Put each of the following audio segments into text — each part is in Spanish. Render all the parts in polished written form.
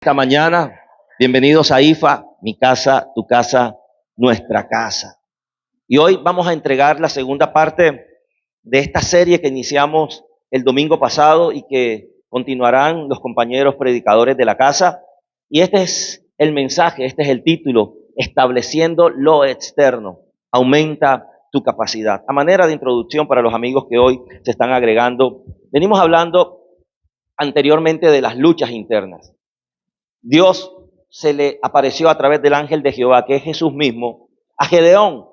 Esta mañana, bienvenidos a IFA, mi casa, tu casa, nuestra casa. Y hoy vamos a entregar la segunda parte de esta serie que iniciamos el domingo pasado y que continuarán los compañeros predicadores de la casa. Y este es el mensaje, este es el título, estableciendo lo externo, aumenta tu capacidad. A manera de introducción para los amigos que hoy se están agregando, venimos hablando anteriormente de las luchas internas. Dios se le apareció a través del ángel de Jehová, que es Jesús mismo, a Gedeón.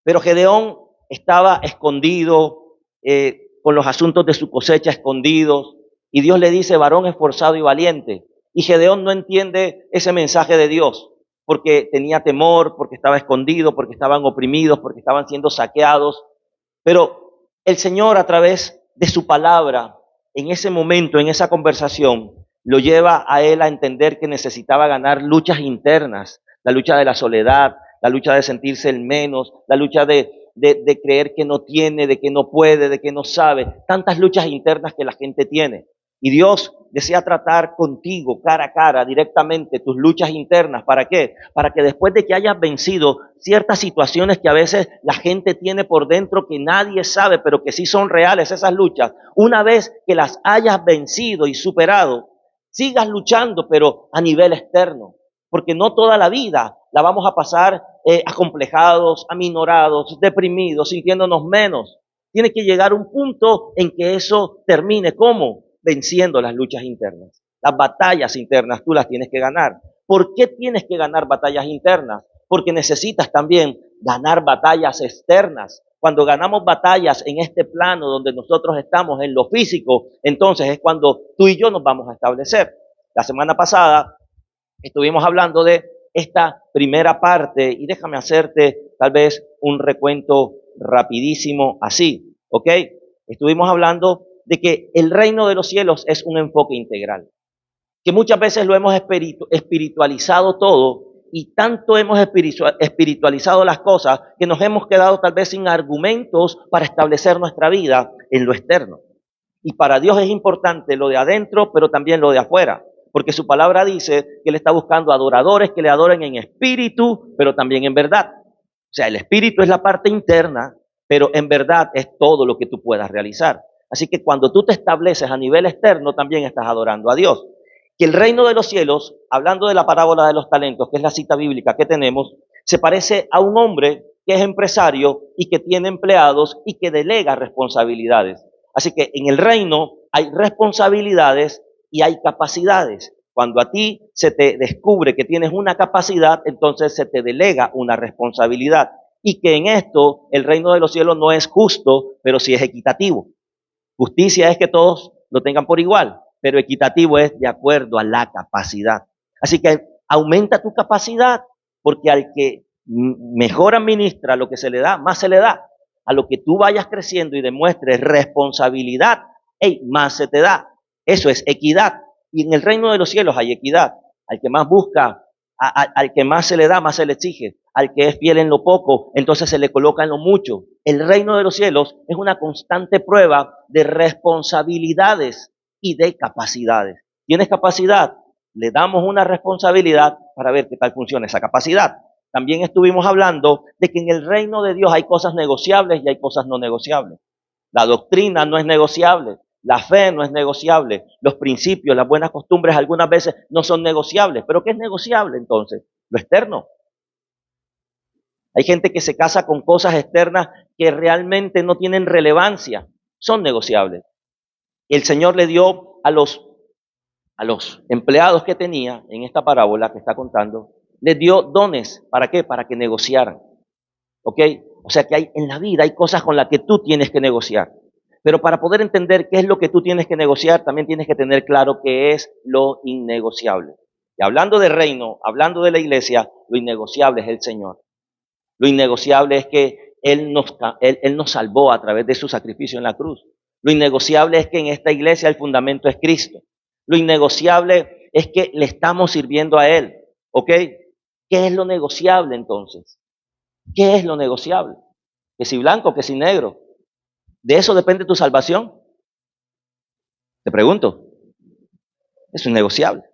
Pero Gedeón estaba escondido, con los asuntos de su cosecha escondidos. Y Dios le dice, varón esforzado y valiente. Y Gedeón no entiende ese mensaje de Dios, porque tenía temor, porque estaba escondido, porque estaban oprimidos, porque estaban siendo saqueados. Pero el Señor, a través de su palabra, en ese momento, en esa conversación, lo lleva a él a entender que necesitaba ganar luchas internas, la lucha de la soledad, la lucha de sentirse el menos, la lucha de creer que no tiene, de que no puede, de que no sabe, tantas luchas internas que la gente tiene. Y Dios desea tratar contigo cara a cara, directamente, tus luchas internas. ¿Para qué? Para que después de que hayas vencido ciertas situaciones que a veces la gente tiene por dentro que nadie sabe, pero que sí son reales esas luchas, una vez que las hayas vencido y superado, sigas luchando, pero a nivel externo. Porque no toda la vida la vamos a pasar acomplejados, aminorados, deprimidos, sintiéndonos menos. Tiene que llegar un punto en que eso termine. ¿Cómo? Venciendo las luchas internas. Las batallas internas tú las tienes que ganar. ¿Por qué tienes que ganar batallas internas? Porque necesitas también ganar batallas externas. Cuando ganamos batallas en este plano donde nosotros estamos en lo físico, entonces es cuando tú y yo nos vamos a establecer. La semana pasada estuvimos hablando de esta primera parte y déjame hacerte tal vez un recuento rapidísimo así, ¿ok? Estuvimos hablando de que el reino de los cielos es un enfoque integral, que muchas veces lo hemos espiritualizado todo y tanto hemos espiritualizado las cosas que nos hemos quedado tal vez sin argumentos para establecer nuestra vida en lo externo. Y para Dios es importante lo de adentro, pero también lo de afuera, porque su palabra dice que Él está buscando adoradores que le adoren en espíritu, pero también en verdad. O sea, el espíritu es la parte interna, pero en verdad es todo lo que tú puedas realizar. Así que cuando tú te estableces a nivel externo, también estás adorando a Dios. Que el reino de los cielos, hablando de la parábola de los talentos, que es la cita bíblica que tenemos, se parece a un hombre que es empresario y que tiene empleados y que delega responsabilidades. Así que en el reino hay responsabilidades y hay capacidades. Cuando a ti se te descubre que tienes una capacidad, entonces se te delega una responsabilidad. Y que en esto el reino de los cielos no es justo, pero sí es equitativo. Justicia es que todos lo tengan por igual, pero equitativo es de acuerdo a la capacidad. Así que aumenta tu capacidad, porque al que mejor administra lo que se le da, más se le da. A lo que tú vayas creciendo y demuestres responsabilidad, hey, más se te da. Eso es equidad. Y en el reino de los cielos hay equidad. Al que más busca, al que más se le da, más se le exige. Al que es fiel en lo poco, entonces se le coloca en lo mucho. El reino de los cielos es una constante prueba de responsabilidades y de capacidades. ¿Tienes capacidad? Le damos una responsabilidad para ver qué tal funciona esa capacidad. También estuvimos hablando de que en el reino de Dios hay cosas negociables y hay cosas no negociables. La doctrina no es negociable, la fe no es negociable, los principios, las buenas costumbres algunas veces no son negociables. ¿Pero qué es negociable entonces? Lo externo. Hay gente que se casa con cosas externas que realmente no tienen relevancia, son negociables. El Señor le dio a los empleados que tenía en esta parábola que está contando, les dio dones. ¿Para qué? Para que negociaran. ¿Ok? O sea que en la vida hay cosas con las que tú tienes que negociar. Pero para poder entender qué es lo que tú tienes que negociar, también tienes que tener claro qué es lo innegociable. Y hablando de reino, hablando de la iglesia, lo innegociable es el Señor. Lo innegociable es que Él nos salvó a través de su sacrificio en la cruz. Lo innegociable es que en esta iglesia el fundamento es Cristo. Lo innegociable es que le estamos sirviendo a Él. ¿Ok? ¿Qué es lo negociable entonces? ¿Qué es lo negociable? Que si blanco, que si negro. ¿De eso depende tu salvación? Te pregunto. Es innegociable.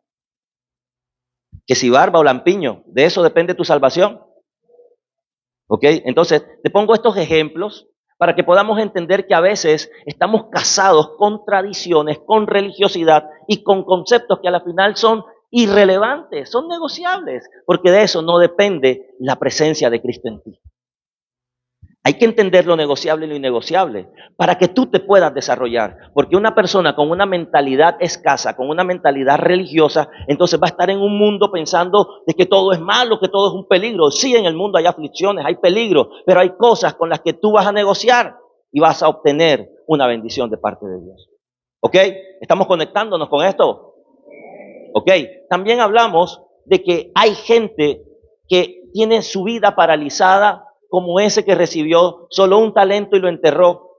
Que si barba o lampiño, de eso depende tu salvación. ¿Ok? Entonces, te pongo estos ejemplos para que podamos entender que a veces estamos casados con tradiciones, con religiosidad y con conceptos que a la final son irrelevantes, son negociables, porque de eso no depende la presencia de Cristo en ti. Hay que entender lo negociable y lo innegociable para que tú te puedas desarrollar. Porque una persona con una mentalidad escasa, con una mentalidad religiosa, entonces va a estar en un mundo pensando de que todo es malo, que todo es un peligro. Sí, en el mundo hay aflicciones, hay peligro, pero hay cosas con las que tú vas a negociar y vas a obtener una bendición de parte de Dios. ¿Ok? ¿Estamos conectándonos con esto? ¿Ok? También hablamos de que hay gente que tiene su vida paralizada como ese que recibió solo un talento y lo enterró.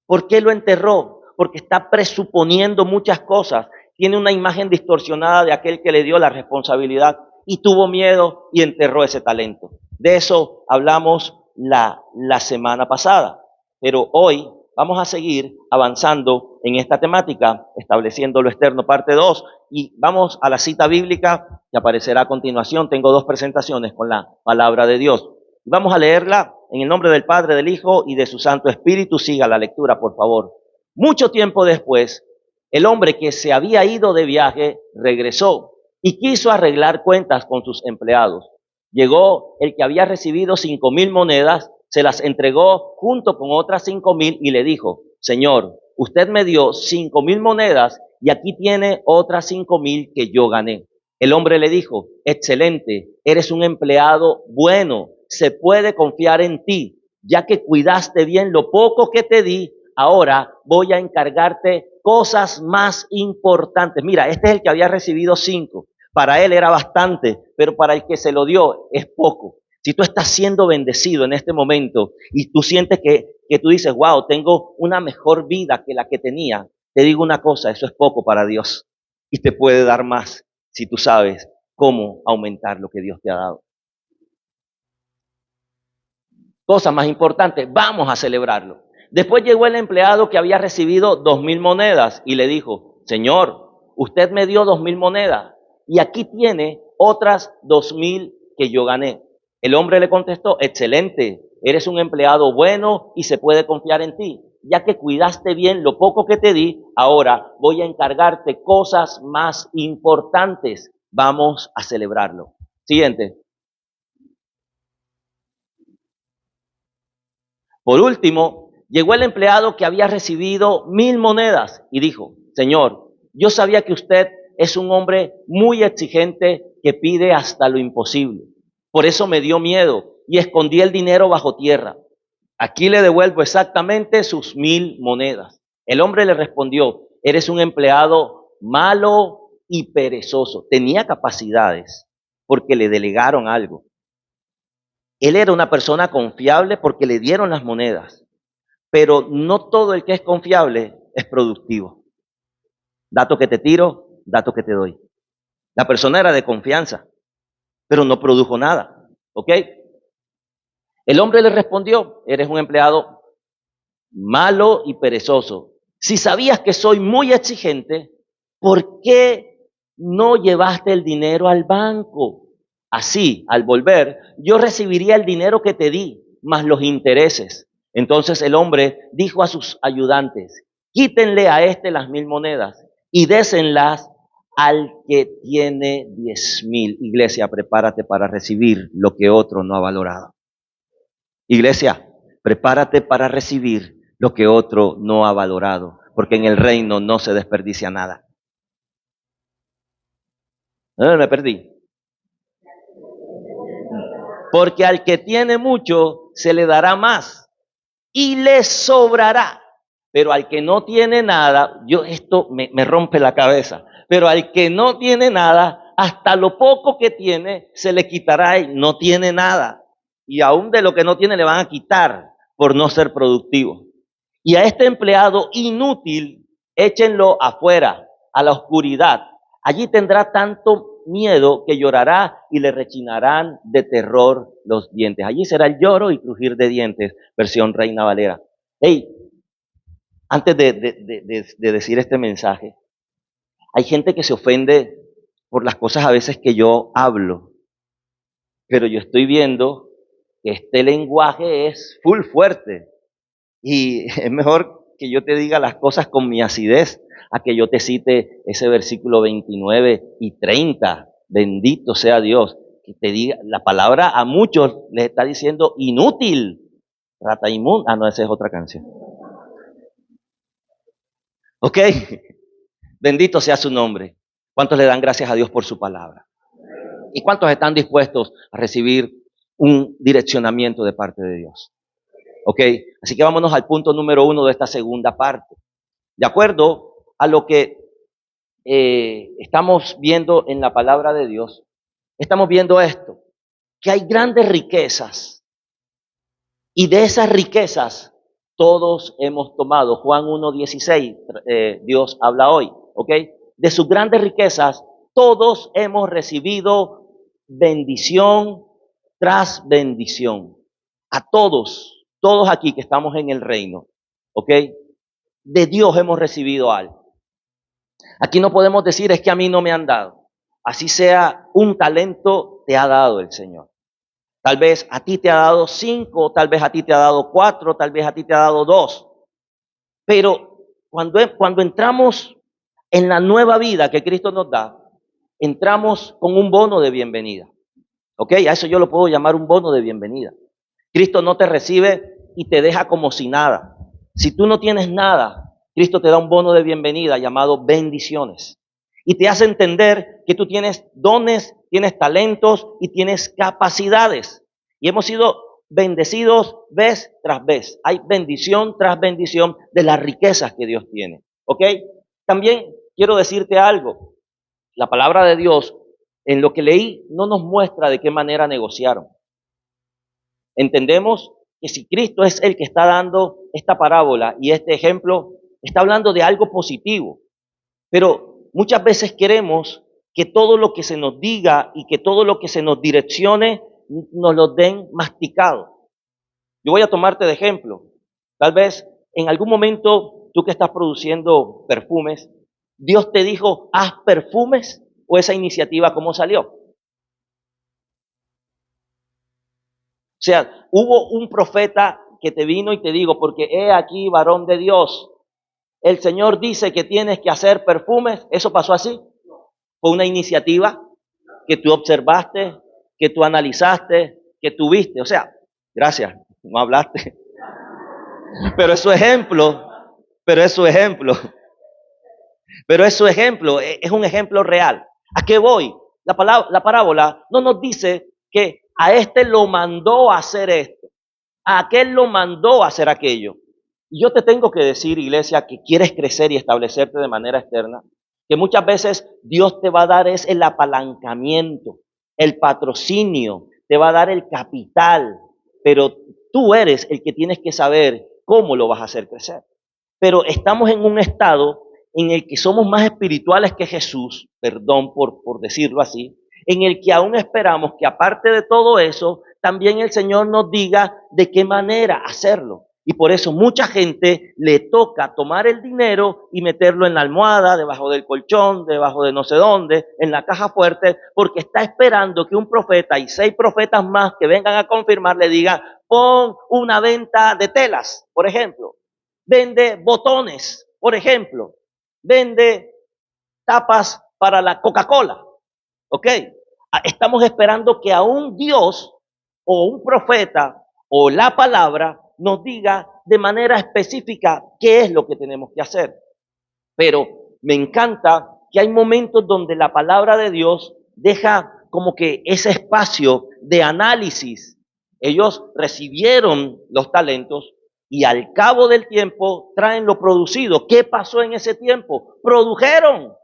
¿Por qué lo enterró? Porque está presuponiendo muchas cosas. Tiene una imagen distorsionada de aquel que le dio la responsabilidad y tuvo miedo y enterró ese talento. De eso hablamos la semana pasada. Pero hoy vamos a seguir avanzando en esta temática, estableciendo lo externo, parte 2, y vamos a la cita bíblica que aparecerá a continuación. Tengo 2 presentaciones con la palabra de Dios. Vamos a leerla en el nombre del Padre, del Hijo y de su Santo Espíritu. Siga la lectura, por favor. Mucho tiempo después, el hombre que se había ido de viaje regresó y quiso arreglar cuentas con sus empleados. Llegó el que había recibido 5,000 monedas, se las entregó junto con otras 5,000 y le dijo: Señor, usted me dio 5,000 monedas y aquí tiene otras 5,000 que yo gané. El hombre le dijo: excelente, eres un empleado bueno, se puede confiar en ti, ya que cuidaste bien lo poco que te di, ahora voy a encargarte cosas más importantes. Mira, este es el que había recibido 5. Para él era bastante, pero para el que se lo dio es poco. Si tú estás siendo bendecido en este momento y tú sientes que tú dices, wow, tengo una mejor vida que la que tenía, te digo una cosa, eso es poco para Dios y te puede dar más si tú sabes cómo aumentar lo que Dios te ha dado. Cosa más importante, vamos a celebrarlo. Después llegó el empleado que había recibido 2,000 monedas y le dijo: Señor, usted me dio 2,000 monedas y aquí tiene otras 2,000 que yo gané. El hombre le contestó: excelente, eres un empleado bueno y se puede confiar en ti. Ya que cuidaste bien lo poco que te di, ahora voy a encargarte cosas más importantes. Vamos a celebrarlo. Siguiente. Por último, llegó el empleado que había recibido 1,000 monedas y dijo: Señor, yo sabía que usted es un hombre muy exigente que pide hasta lo imposible. Por eso me dio miedo y escondí el dinero bajo tierra. Aquí le devuelvo exactamente sus 1,000 monedas. El hombre le respondió: eres un empleado malo y perezoso. Tenía capacidades porque le delegaron algo. Él era una persona confiable porque le dieron las monedas, pero no todo el que es confiable es productivo. Dato que te tiro, dato que te doy. La persona era de confianza, pero no produjo nada. ¿Ok? El hombre le respondió: eres un empleado malo y perezoso. Si sabías que soy muy exigente, ¿por qué no llevaste el dinero al banco? Así, al volver, yo recibiría el dinero que te di, más los intereses. Entonces el hombre dijo a sus ayudantes: quítenle a este las 1,000 monedas y désenlas al que tiene 10,000. Iglesia, prepárate para recibir lo que otro no ha valorado. Iglesia, prepárate para recibir lo que otro no ha valorado, porque en el reino no se desperdicia nada. Me perdí. Porque al que tiene mucho se le dará más y le sobrará. Pero al que no tiene nada, esto me rompe la cabeza, pero al que no tiene nada, hasta lo poco que tiene se le quitará y no tiene nada. Y aún de lo que no tiene le van a quitar por no ser productivo. Y a este empleado inútil, échenlo afuera, a la oscuridad. Allí tendrá tanto miedo que llorará y le rechinarán de terror los dientes. Allí será el lloro y crujir de dientes, versión Reina Valera. Hey, antes de decir este mensaje, hay gente que se ofende por las cosas a veces que yo hablo, pero yo estoy viendo que este lenguaje es full fuerte y es mejor que yo te diga las cosas con mi acidez a que yo te cite ese versículo 29 y 30. Bendito sea Dios. Que te diga, la palabra a muchos les está diciendo inútil, rata inmunda. Ah, no, esa es otra canción. Ok, bendito sea su nombre. ¿Cuántos le dan gracias a Dios por su palabra? ¿Y cuántos están dispuestos a recibir un direccionamiento de parte de Dios? Ok, así que vámonos al punto número 1 de esta segunda parte. De acuerdo a lo que estamos viendo en la palabra de Dios, estamos viendo esto, que hay grandes riquezas y de esas riquezas todos hemos tomado. Juan 1:16, Dios habla hoy, ¿ok? De sus grandes riquezas todos hemos recibido bendición tras bendición. A todos aquí que estamos en el reino, ¿ok? De Dios hemos recibido algo. Aquí no podemos decir es que a mí no me han dado. Así sea un talento, te ha dado el Señor. Tal vez a ti te ha dado 5, tal vez a ti te ha dado 4, tal vez a ti te ha dado 2. Pero cuando entramos en la nueva vida que Cristo nos da, entramos con un bono de bienvenida. ¿Ok? A eso yo lo puedo llamar un bono de bienvenida. Cristo no te recibe y te deja como si nada. Si tú no tienes nada, Cristo te da un bono de bienvenida llamado bendiciones. Y te hace entender que tú tienes dones, tienes talentos y tienes capacidades. Y hemos sido bendecidos vez tras vez. Hay bendición tras bendición de las riquezas que Dios tiene. ¿Ok? También quiero decirte algo. La palabra de Dios, en lo que leí, no nos muestra de qué manera negociaron. Entendemos que si Cristo es el que está dando esta parábola y este ejemplo, está hablando de algo positivo. Pero muchas veces queremos que todo lo que se nos diga y que todo lo que se nos direccione nos lo den masticado. Yo voy a tomarte de ejemplo. Tal vez en algún momento tú que estás produciendo perfumes, Dios te dijo, haz perfumes, o esa iniciativa, ¿cómo salió? O sea, hubo un profeta que te vino y te dijo, porque he aquí, varón de Dios, el Señor dice que tienes que hacer perfumes. ¿Eso pasó así? Fue una iniciativa que tú observaste, que tú analizaste, que tú viste. O sea, gracias, no hablaste. Pero es su ejemplo, pero es su ejemplo, pero es su ejemplo, es un ejemplo real. ¿A qué voy? La parábola no nos dice que a este lo mandó a hacer esto, a aquel lo mandó a hacer aquello. Y yo te tengo que decir, iglesia, que quieres crecer y establecerte de manera externa, que muchas veces Dios te va a dar es el apalancamiento, el patrocinio, te va a dar el capital, pero tú eres el que tienes que saber cómo lo vas a hacer crecer. Pero estamos en un estado en el que somos más espirituales que Jesús, perdón por decirlo así, en el que aún esperamos que aparte de todo eso, también el Señor nos diga de qué manera hacerlo. Y por eso mucha gente le toca tomar el dinero y meterlo en la almohada, debajo del colchón, debajo de no sé dónde, en la caja fuerte, porque está esperando que un profeta y 6 profetas más que vengan a confirmar le digan, pon una venta de telas, por ejemplo. Vende botones, por ejemplo. Vende tapas para la Coca-Cola. ¿Ok? Estamos esperando que a un Dios o un profeta o la palabra nos diga de manera específica qué es lo que tenemos que hacer. Pero me encanta que hay momentos donde la palabra de Dios deja como que ese espacio de análisis. Ellos recibieron los talentos y al cabo del tiempo traen lo producido. ¿Qué pasó en ese tiempo? Produjeron.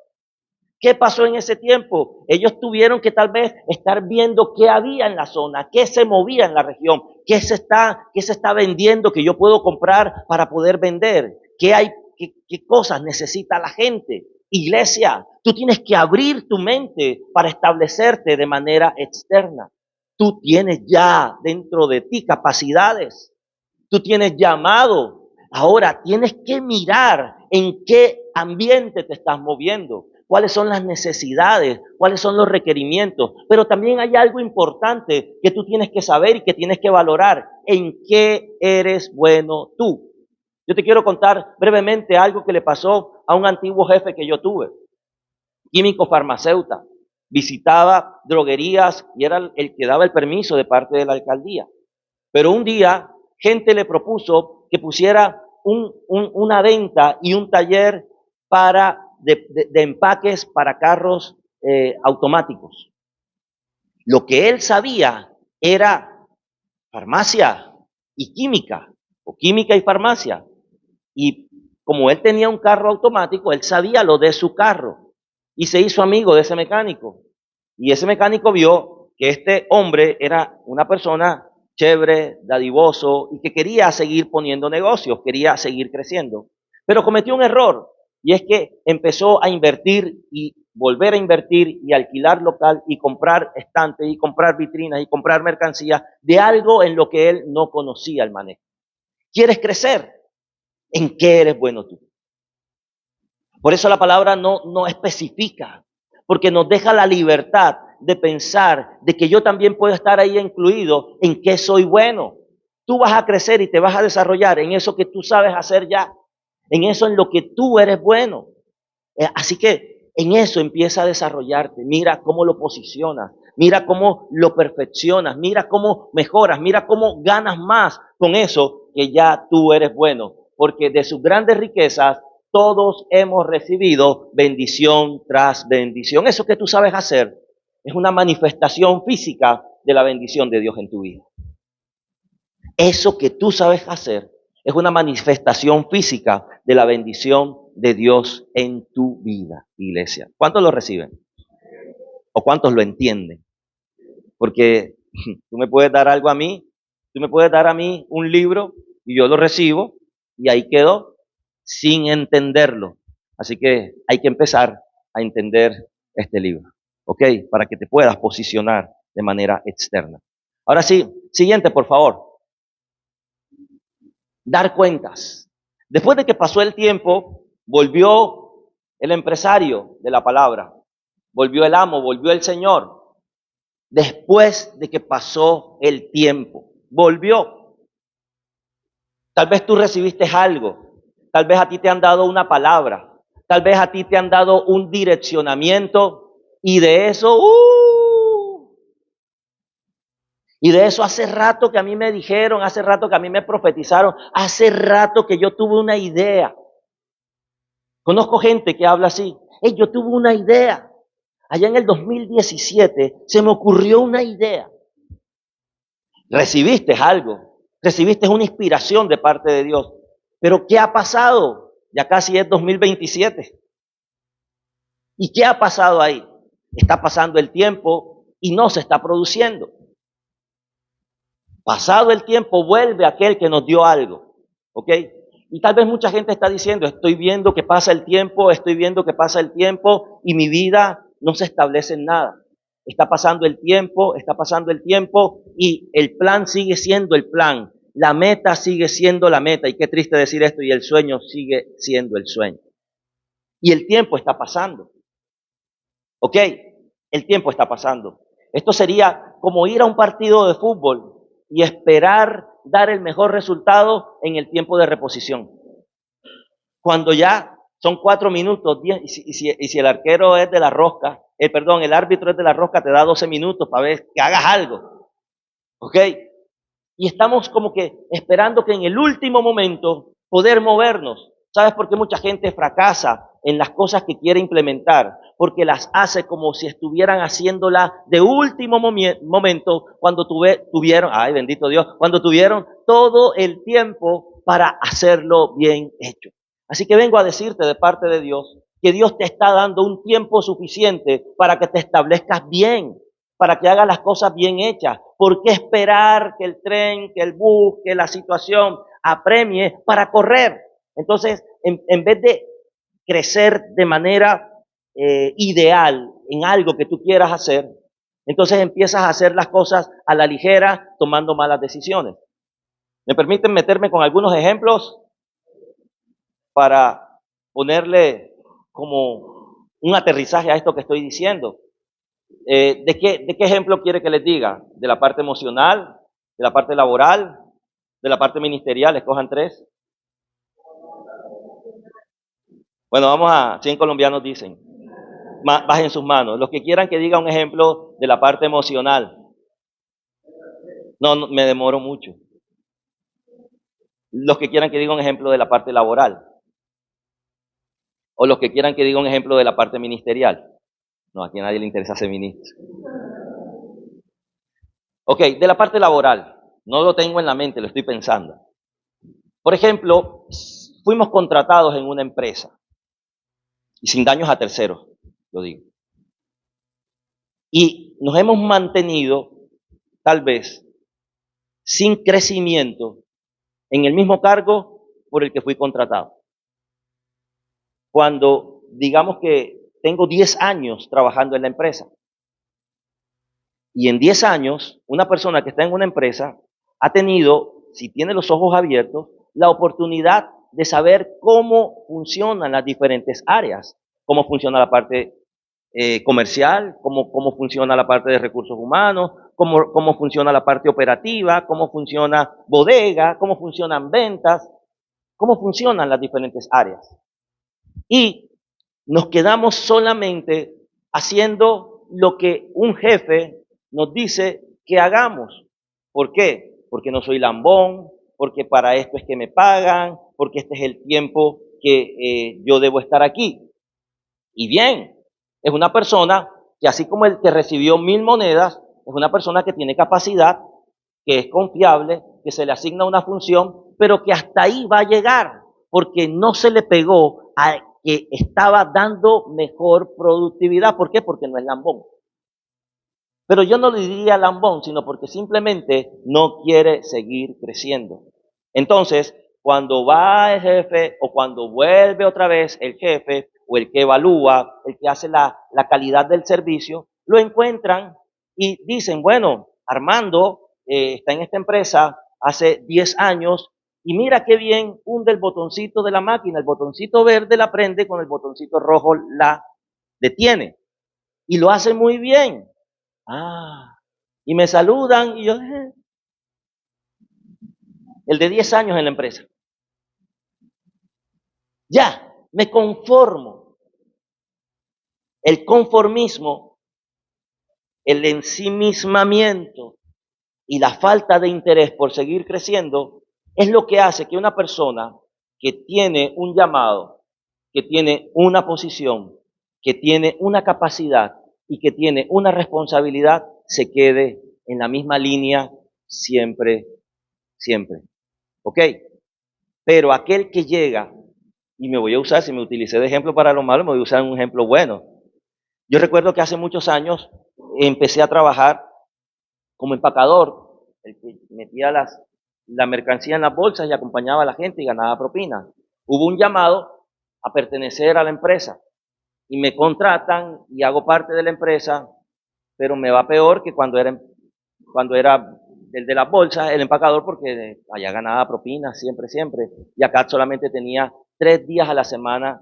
¿Qué pasó en ese tiempo? Ellos tuvieron que tal vez estar viendo qué había en la zona, qué se movía en la región, qué se está vendiendo que yo puedo comprar para poder vender, qué cosas necesita la gente. Iglesia, tú tienes que abrir tu mente para establecerte de manera externa. Tú tienes ya dentro de ti capacidades, tú tienes llamado. Ahora tienes que mirar en qué ambiente te estás moviendo. cuáles son las necesidades, cuáles son los requerimientos. Pero también hay algo importante que tú tienes que saber y que tienes que valorar. ¿En qué eres bueno tú? Yo te quiero contar brevemente algo que le pasó a un antiguo jefe que yo tuve, químico farmacéutico. Visitaba droguerías y era el que daba el permiso de parte de la alcaldía. Pero un día, gente le propuso que pusiera una venta y un taller de empaques para carros automáticos. Lo que él sabía era farmacia y química, o química y farmacia. Y como él tenía un carro automático, él sabía lo de su carro y se hizo amigo de ese mecánico. Y ese mecánico vio que este hombre era una persona chévere, dadivoso y que quería seguir poniendo negocios, quería seguir creciendo. Pero cometió un error y es que empezó a invertir y volver a invertir y alquilar local y comprar estantes y comprar vitrinas y comprar mercancía de algo en lo que él no conocía el manejo. ¿Quieres crecer? ¿En qué eres bueno tú? Por eso la palabra no especifica, porque nos deja la libertad de pensar de que yo también puedo estar ahí incluido en qué soy bueno. Tú vas a crecer y te vas a desarrollar en eso que tú sabes hacer ya, en eso en lo que tú eres bueno. Así que en eso empieza a desarrollarte. Mira cómo lo posicionas, mira cómo lo perfeccionas, mira cómo mejoras, mira cómo ganas más con eso que ya tú eres bueno. Porque de sus grandes riquezas todos hemos recibido bendición tras bendición. Eso que tú sabes hacer es una manifestación física de la bendición de Dios en tu vida. Eso que tú sabes hacer es una manifestación física de la bendición de Dios en tu vida, iglesia. ¿Cuántos lo reciben? ¿O cuántos lo entienden? Porque tú me puedes dar algo a mí, tú me puedes dar a mí un libro y yo lo recibo y ahí quedó sin entenderlo. Así que hay que empezar a entender este libro, ¿ok? Para que te puedas posicionar de manera externa. Ahora sí, siguiente, por favor. Dar cuentas. Después de que pasó el tiempo, volvió el empresario de la palabra, volvió el amo, volvió el Señor. Después de que pasó el tiempo, volvió. Tal vez tú recibiste algo, tal vez a ti te han dado una palabra, tal vez a ti te han dado un direccionamiento y de eso, y de eso hace rato que a mí me dijeron, hace rato que a mí me profetizaron, hace rato que yo tuve una idea. Conozco gente que habla así. Hey, yo tuve una idea. Allá en el 2017 se me ocurrió una idea. Recibiste algo, recibiste una inspiración de parte de Dios. Pero ¿qué ha pasado? Ya casi es 2027. ¿Y qué ha pasado ahí? Está pasando el tiempo y no se está produciendo. Pasado el tiempo vuelve aquel que nos dio algo. ¿Ok? Y tal vez mucha gente está diciendo, estoy viendo que pasa el tiempo, estoy viendo que pasa el tiempo y mi vida no se establece en nada. Está pasando el tiempo y el plan sigue siendo el plan. La meta sigue siendo la meta. Y qué triste decir esto, y el sueño sigue siendo el sueño. Y el tiempo está pasando. ¿Ok? El tiempo está pasando. Esto sería como ir a un partido de fútbol y esperar dar el mejor resultado en el tiempo de reposición. Cuando ya son 4 minutos, 10, y si el arquero es de la rosca, el árbitro es de la rosca, te da 12 minutos para ver que hagas algo. ¿Ok? Y estamos como que esperando que en el último momento poder movernos. ¿Sabes por qué mucha gente fracasa en las cosas que quiere implementar? Porque las hace como si estuvieran haciéndola de último momento cuando tuvieron, ay bendito Dios, cuando tuvieron todo el tiempo para hacerlo bien hecho. Así que vengo a decirte de parte de Dios que Dios te está dando un tiempo suficiente para que te establezcas bien, para que hagas las cosas bien hechas. ¿Por qué esperar que el tren, que el bus, que la situación apremie para correr? Entonces, en vez de crecer de manera ideal en algo que tú quieras hacer, entonces empiezas a hacer las cosas a la ligera, tomando malas decisiones. ¿Me permiten meterme con algunos ejemplos para ponerle como un aterrizaje a esto que estoy diciendo. ¿De qué ejemplo quiere que les diga? ¿De la parte emocional? ¿De la parte laboral? ¿De la parte ministerial? Escojan tres. Bueno, vamos a, 100 colombianos dicen. Bajen sus manos. Los que quieran que diga un ejemplo de la parte emocional. No, no, me demoro mucho. Los que quieran que diga un ejemplo de la parte laboral. O los que quieran que diga un ejemplo de la parte ministerial. No, aquí a nadie le interesa ser ministro. Ok, de la parte laboral. No lo tengo en la mente, lo estoy pensando. Por ejemplo, fuimos contratados en una empresa. Y sin daños a terceros, lo digo. Y nos hemos mantenido, tal vez, sin crecimiento en el mismo cargo por el que fui contratado. Cuando digamos que tengo 10 años trabajando en la empresa y en 10 años una persona que está en una empresa ha tenido, si tiene los ojos abiertos, la oportunidad de saber cómo funcionan las diferentes áreas, cómo funciona la parte comercial, cómo funciona la parte de recursos humanos, cómo funciona la parte operativa, cómo funciona bodega, cómo funcionan ventas, cómo funcionan las diferentes áreas. Y nos quedamos solamente haciendo lo que un jefe nos dice que hagamos. ¿Por qué? Porque no soy lambón, porque para esto es que me pagan, porque este es el tiempo que yo debo estar aquí. Y bien, es una persona que así como el que recibió 1000 monedas, es una persona que tiene capacidad, que es confiable, que se le asigna una función, pero que hasta ahí va a llegar, porque no se le pegó a que estaba dando mejor productividad. ¿Por qué? Porque no es lambón. Pero yo no le diría lambón, sino porque simplemente no quiere seguir creciendo. Entonces, cuando va el jefe o cuando vuelve otra vez el jefe o el que evalúa, el que hace la calidad del servicio, lo encuentran y dicen, bueno, Armando está en esta empresa hace 10 años y mira qué bien hunde el botoncito de la máquina, el botoncito verde la prende, con el botoncito rojo la detiene. Y lo hace muy bien. Ah, y me saludan y yo, el de 10 años en la empresa. Ya, me conformo. El conformismo, el ensimismamiento y la falta de interés por seguir creciendo es lo que hace que una persona que tiene un llamado, que tiene una posición, que tiene una capacidad y que tiene una responsabilidad, se quede en la misma línea siempre, siempre. ¿Ok? Pero aquel que llega, y me voy a usar, si me utilicé de ejemplo para lo malo, me voy a usar un ejemplo bueno. Yo recuerdo que hace muchos años empecé a trabajar como empacador, el que metía la mercancía en las bolsas y acompañaba a la gente y ganaba propina. Hubo un llamado a pertenecer a la empresa y me contratan y hago parte de la empresa, pero me va peor que cuando era el de las bolsas, el empacador, porque allá ganaba propina siempre, siempre, y acá solamente tenía 3 días a la semana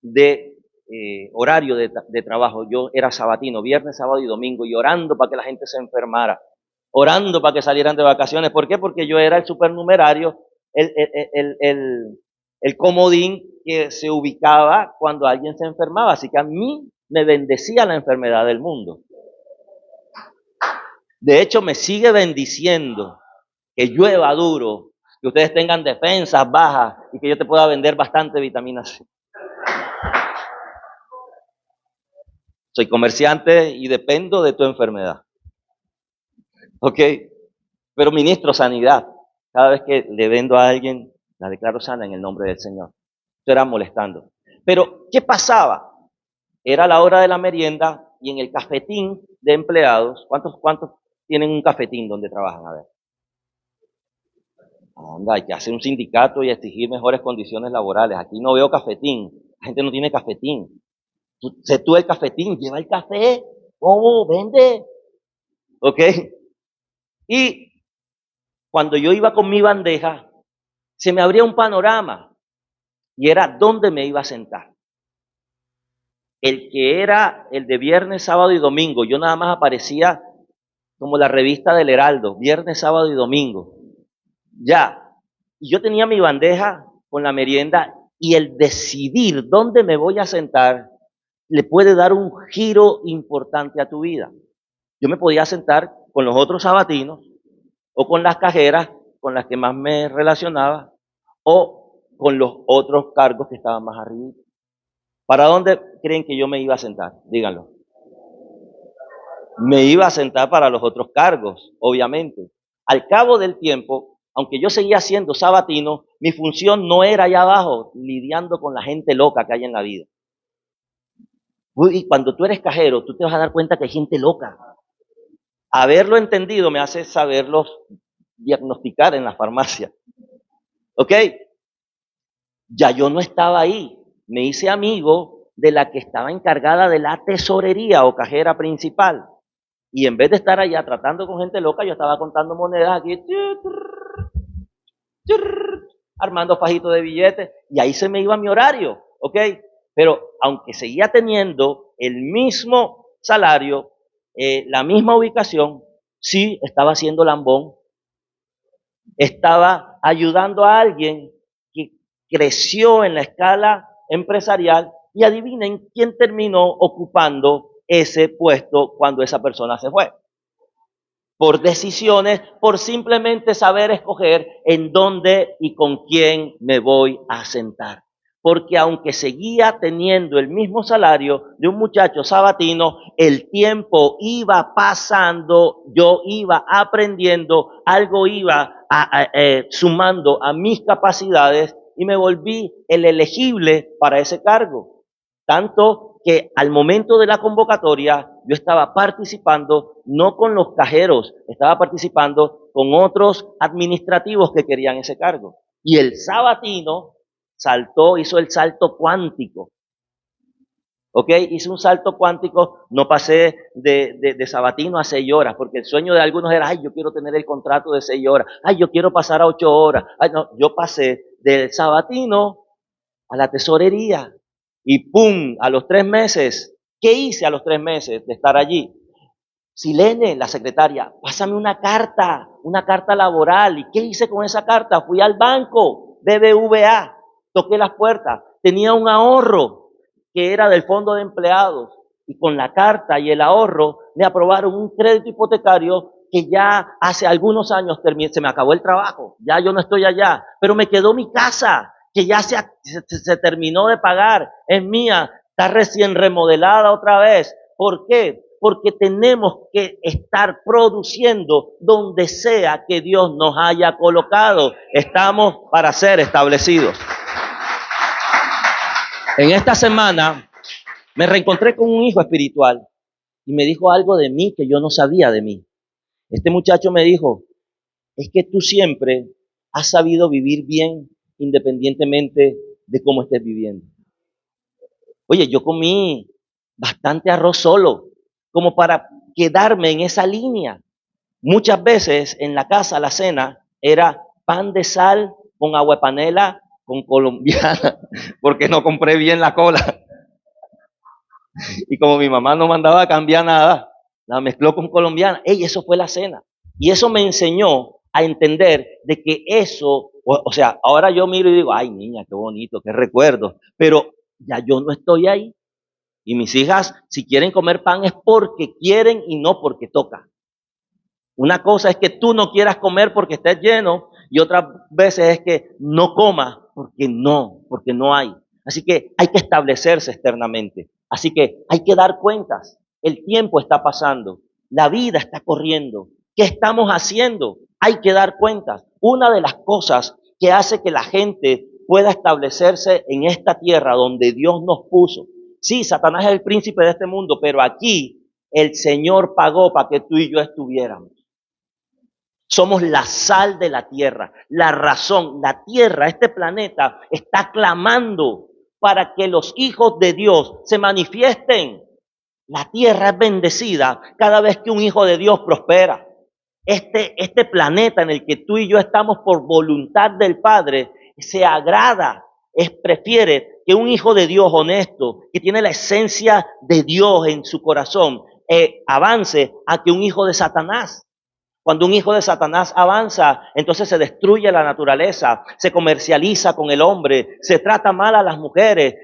de horario de trabajo. Yo era sabatino, viernes, sábado y domingo, y orando para que la gente se enfermara, orando para que salieran de vacaciones. ¿Por qué? Porque yo era el supernumerario, el comodín que se ubicaba cuando alguien se enfermaba, así que a mí me bendecía la enfermedad del mundo. De hecho, me sigue bendiciendo que llueva duro, que ustedes tengan defensas bajas y que yo te pueda vender bastante vitamina C. Soy comerciante y dependo de tu enfermedad. ¿Ok? Pero ministro sanidad. Cada vez que le vendo a alguien, la declaro sana en el nombre del Señor. Esto era molestando. Pero, ¿qué pasaba? Era la hora de la merienda y en el cafetín de empleados, ¿cuántos tienen un cafetín donde trabajan? A ver. Anda, hay que hacer un sindicato y exigir mejores condiciones laborales. Aquí no veo cafetín. La gente no tiene cafetín. Sé tú el cafetín, lleva el café. Oh, vende. ¿Ok? Y cuando yo iba con mi bandeja, se me abría un panorama y era dónde me iba a sentar. el que era el de viernes, sábado y domingo. Yo nada más aparecía como la revista del Heraldo, viernes, sábado y domingo. Ya. Y yo tenía mi bandeja con la merienda y el decidir dónde me voy a sentar le puede dar un giro importante a tu vida. Yo me podía sentar con los otros sabatinos o con las cajeras con las que más me relacionaba o con los otros cargos que estaban más arriba. ¿Para dónde creen que yo me iba a sentar? Díganlo. Me iba a sentar para los otros cargos, obviamente. Al cabo del tiempo, aunque yo seguía siendo sabatino, mi función no era allá abajo, lidiando con la gente loca que hay en la vida. Y cuando tú eres cajero, tú te vas a dar cuenta que hay gente loca. Haberlo entendido me hace saberlos diagnosticar en la farmacia. ¿Ok? Ya yo no estaba ahí. Me hice amigo de la que estaba encargada de la tesorería o cajera principal. Y en vez de estar allá tratando con gente loca, yo estaba contando monedas aquí, armando fajitos de billetes, y ahí se me iba mi horario, ¿ok? Pero aunque seguía teniendo el mismo salario, la misma ubicación, sí estaba haciendo lambón, estaba ayudando a alguien que creció en la escala empresarial y adivinen quién terminó ocupando ese puesto cuando esa persona se fue. Por decisiones, por simplemente saber escoger en dónde y con quién me voy a sentar. Porque aunque seguía teniendo el mismo salario de un muchacho sabatino, el tiempo iba pasando, yo iba aprendiendo, algo iba sumando a mis capacidades y me volví el elegible para ese cargo. Tanto que al momento de la convocatoria yo estaba participando no con los cajeros, estaba participando con otros administrativos que querían ese cargo. Y el sabatino saltó, hizo el salto cuántico. ¿Ok? Hice un salto cuántico, no pasé de sabatino a 6 horas, porque el sueño de algunos era, ay, yo quiero tener el contrato de 6 horas, ay, yo quiero pasar a 8 horas. Ay, no, yo pasé del sabatino a la tesorería. Y ¡pum! A los 3 meses, ¿qué hice a los 3 meses de estar allí? Silene, la secretaria, pásame una carta laboral. ¿Y qué hice con esa carta? Fui al banco, BBVA, toqué las puertas, tenía un ahorro que era del fondo de empleados. Y con la carta y el ahorro me aprobaron un crédito hipotecario que ya hace algunos años se me acabó el trabajo, ya yo no estoy allá, pero me quedó mi casa, que ya se terminó de pagar, es mía, está recién remodelada otra vez. ¿Por qué? Porque tenemos que estar produciendo donde sea que Dios nos haya colocado. Estamos para ser establecidos. En esta semana me reencontré con un hijo espiritual y me dijo algo de mí que yo no sabía de mí. Este muchacho me dijo, es que tú siempre has sabido vivir bien independientemente de cómo estés viviendo. Oye, yo comí bastante arroz solo, como para quedarme en esa línea. Muchas veces en la casa la cena era pan de sal con agua de panela con colombiana, porque no compré bien la cola. Y como mi mamá no mandaba a cambiar nada, la mezcló con colombiana. Ey, eso fue la cena. Y eso me enseñó a entender de que eso, o sea, ahora yo miro y digo, ay niña, qué bonito, qué recuerdo. Pero ya yo no estoy ahí. Y mis hijas, si quieren comer pan es porque quieren y no porque toca. Una cosa es que tú no quieras comer porque estés lleno y otras veces es que no comas porque no hay. Así que hay que establecerse externamente. Así que hay que dar cuentas. El tiempo está pasando, la vida está corriendo. ¿Qué estamos haciendo? Hay que dar cuentas. Una de las cosas que hace que la gente pueda establecerse en esta tierra donde Dios nos puso. Sí, Satanás es el príncipe de este mundo, pero aquí el Señor pagó para que tú y yo estuviéramos. Somos la sal de la tierra, la razón. La tierra, este planeta, está clamando para que los hijos de Dios se manifiesten. La tierra es bendecida cada vez que un hijo de Dios prospera. Este planeta en el que tú y yo estamos por voluntad del Padre se agrada, prefiere que un hijo de Dios honesto, que tiene la esencia de Dios en su corazón, avance a que un hijo de Satanás. Cuando un hijo de Satanás avanza, entonces se destruye la naturaleza, se comercializa con el hombre, se trata mal a las mujeres,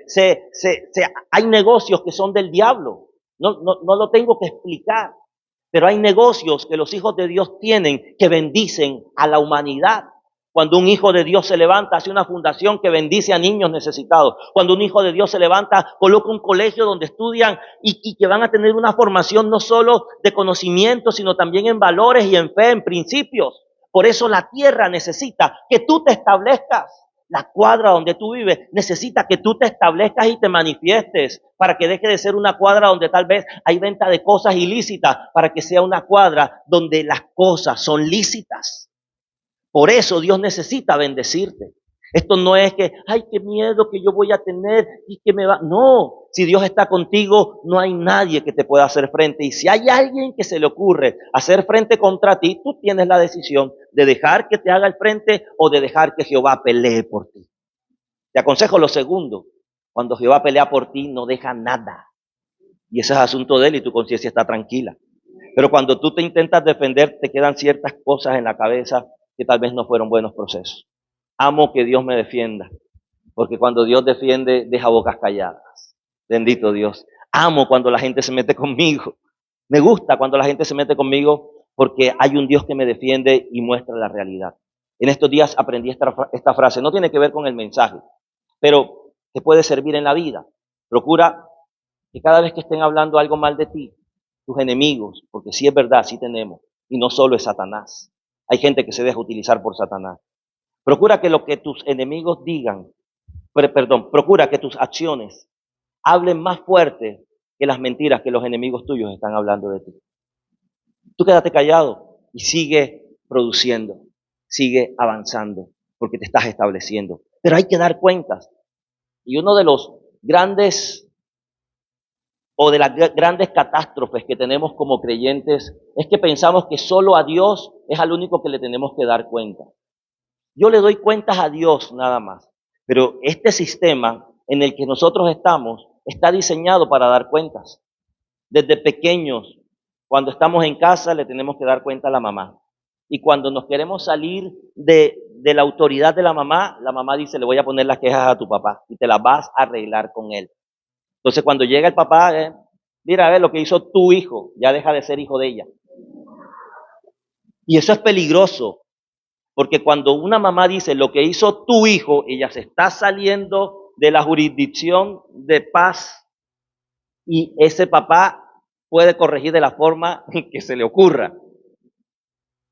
hay negocios que son del diablo. No lo tengo que explicar, pero hay negocios que los hijos de Dios tienen que bendicen a la humanidad. Cuando un hijo de Dios se levanta, hace una fundación que bendice a niños necesitados. Cuando un hijo de Dios se levanta, coloca un colegio donde estudian y que van a tener una formación no solo de conocimiento, sino también en valores y en fe, en principios. Por eso la tierra necesita que tú te establezcas. La cuadra donde tú vives necesita que tú te establezcas y te manifiestes para que deje de ser una cuadra donde tal vez hay venta de cosas ilícitas, para que sea una cuadra donde las cosas son lícitas. Por eso Dios necesita bendecirte. Esto no es que, ay, qué miedo que yo voy a tener y que me va. No, si Dios está contigo, no hay nadie que te pueda hacer frente. Y si hay alguien que se le ocurre hacer frente contra ti, tú tienes la decisión de dejar que te haga el frente o de dejar que Jehová pelee por ti. Te aconsejo lo segundo. Cuando Jehová pelea por ti, no deja nada. Y ese es asunto de él y tu conciencia está tranquila. Pero cuando tú te intentas defender, te quedan ciertas cosas en la cabeza que tal vez no fueron buenos procesos. Amo que Dios me defienda, porque cuando Dios defiende, deja bocas calladas. Bendito Dios. Amo cuando la gente se mete conmigo. Me gusta cuando la gente se mete conmigo porque hay un Dios que me defiende y muestra la realidad. En estos días aprendí esta frase. No tiene que ver con el mensaje, pero te puede servir en la vida. Procura que cada vez que estén hablando algo mal de ti, tus enemigos, porque sí es verdad, sí tenemos, y no solo es Satanás. Hay gente que se deja utilizar por Satanás. Procura que lo que tus enemigos digan, procura que tus acciones hablen más fuerte que las mentiras que los enemigos tuyos están hablando de ti. Tú quédate callado y sigue produciendo, sigue avanzando, porque te estás estableciendo. Pero hay que dar cuentas. Y uno de los grandes o de las grandes catástrofes que tenemos como creyentes es que pensamos que solo a Dios es al único que le tenemos que dar cuenta. Yo le doy cuentas a Dios nada más, pero este sistema en el que nosotros estamos está diseñado para dar cuentas. Desde pequeños, cuando estamos en casa, le tenemos que dar cuenta a la mamá. Y cuando nos queremos salir de la autoridad de la mamá dice, le voy a poner las quejas a tu papá y te las vas a arreglar con él. Entonces, cuando llega el papá, mira, a ver lo que hizo tu hijo, ya deja de ser hijo de ella. Y eso es peligroso, porque cuando una mamá dice lo que hizo tu hijo, ella se está saliendo de la jurisdicción de paz y ese papá puede corregir de la forma que se le ocurra.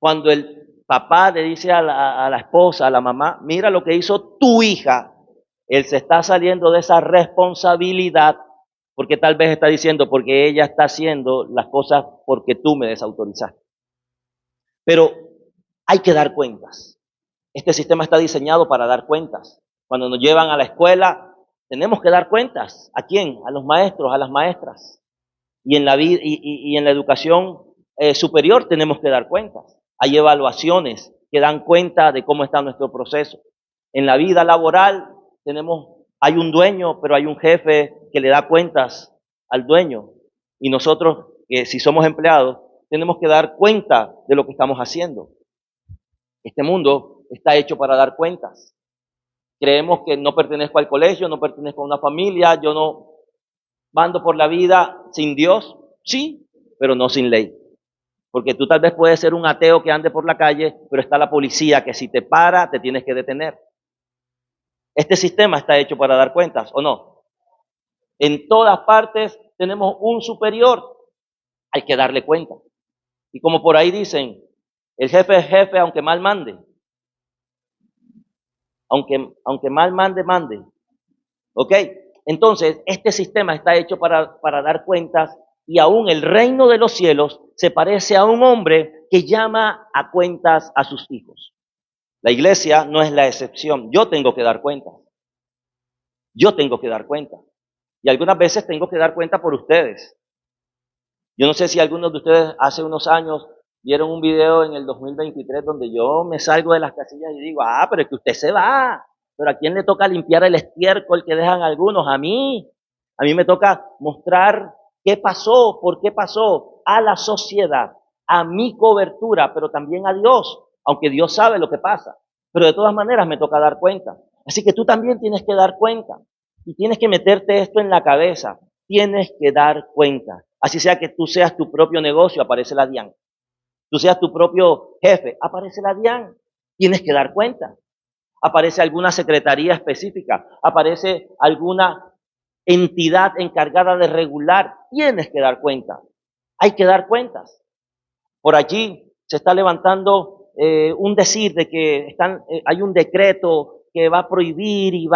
Cuando el papá le dice a la esposa, a la mamá, mira lo que hizo tu hija, él se está saliendo de esa responsabilidad porque tal vez está diciendo, porque ella está haciendo las cosas porque tú me desautorizaste. Pero hay que dar cuentas. Este sistema está diseñado para dar cuentas. Cuando nos llevan a la escuela, tenemos que dar cuentas. ¿A quién? A los maestros, a las maestras. Y en la vida y en la educación superior tenemos que dar cuentas. Hay evaluaciones que dan cuenta de cómo está nuestro proceso. En la vida laboral hay un dueño, pero hay un jefe que le da cuentas al dueño. Y nosotros, si somos empleados, tenemos que dar cuenta de lo que estamos haciendo. Este mundo está hecho para dar cuentas. Creemos que no pertenezco al colegio, no pertenezco a una familia, yo no ando por la vida sin Dios, sí, pero no sin ley. Porque tú tal vez puedes ser un ateo que ande por la calle, pero está la policía que si te para, te tienes que detener. Este sistema está hecho para dar cuentas, ¿o no? En todas partes tenemos un superior, hay que darle cuenta. Y como por ahí dicen, el jefe es jefe aunque mal mande. Aunque mal mande, mande. ¿Ok? Entonces, este sistema está hecho para dar cuentas y aún el reino de los cielos se parece a un hombre que llama a cuentas a sus hijos. La iglesia no es la excepción. Yo tengo que dar cuentas. Yo tengo que dar cuentas. Y algunas veces tengo que dar cuenta por ustedes. Yo no sé si algunos de ustedes hace unos años vieron un video en el 2023 donde yo me salgo de las casillas y digo, pero es que usted se va. Pero ¿a quién le toca limpiar el estiércol que dejan algunos? A mí. A mí me toca mostrar qué pasó, por qué pasó, a la sociedad, a mi cobertura, pero también a Dios, aunque Dios sabe lo que pasa. Pero de todas maneras me toca dar cuenta. Así que tú también tienes que dar cuenta y tienes que meterte esto en la cabeza. Tienes que dar cuenta. Así sea que tú seas tu propio negocio, aparece la DIAN. Tú seas tu propio jefe, aparece la DIAN. Tienes que dar cuenta. Aparece alguna secretaría específica, aparece alguna entidad encargada de regular. Tienes que dar cuenta. Hay que dar cuentas. Por allí se está levantando un decir de que hay un decreto que va a prohibir y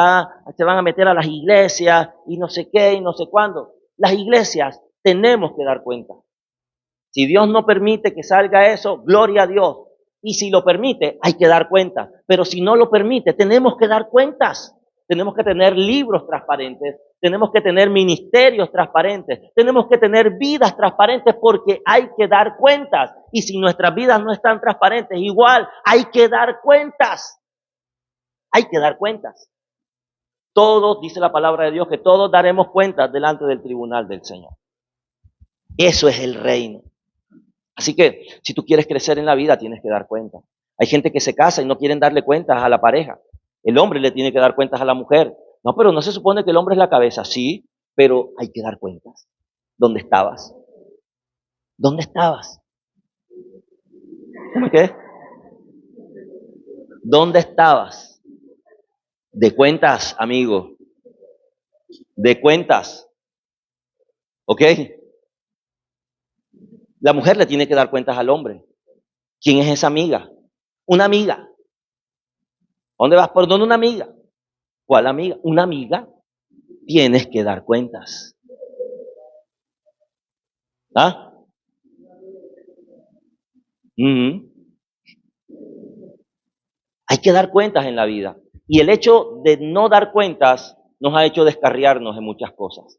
se van a meter a las iglesias y no sé qué y no sé cuándo. Las iglesias tenemos que dar cuenta. Si Dios no permite que salga eso, gloria a Dios. Y si lo permite, hay que dar cuenta. Pero si no lo permite, tenemos que dar cuentas. Tenemos que tener libros transparentes, tenemos que tener ministerios transparentes, tenemos que tener vidas transparentes porque hay que dar cuentas. Y si nuestras vidas no están transparentes, igual hay que dar cuentas. Hay que dar cuentas. Todos, dice la palabra de Dios, que todos daremos cuentas delante del tribunal del Señor. Eso es el reino. Así que si tú quieres crecer en la vida, tienes que dar cuenta. Hay gente que se casa y no quieren darle cuentas a la pareja. El hombre le tiene que dar cuentas a la mujer. No, pero no se supone que el hombre es la cabeza. Sí, pero hay que dar cuentas. ¿Dónde estabas? ¿Dónde estabas? ¿Cómo qué? ¿Dónde estabas? De cuentas, amigo. De cuentas. ¿Ok? La mujer le tiene que dar cuentas al hombre. ¿Quién es esa amiga? Una amiga. ¿Dónde vas? ¿Por dónde una amiga? ¿Cuál amiga? Una amiga. Tienes que dar cuentas. ¿Ah? Hay que dar cuentas en la vida. Y el hecho de no dar cuentas nos ha hecho descarriarnos en muchas cosas.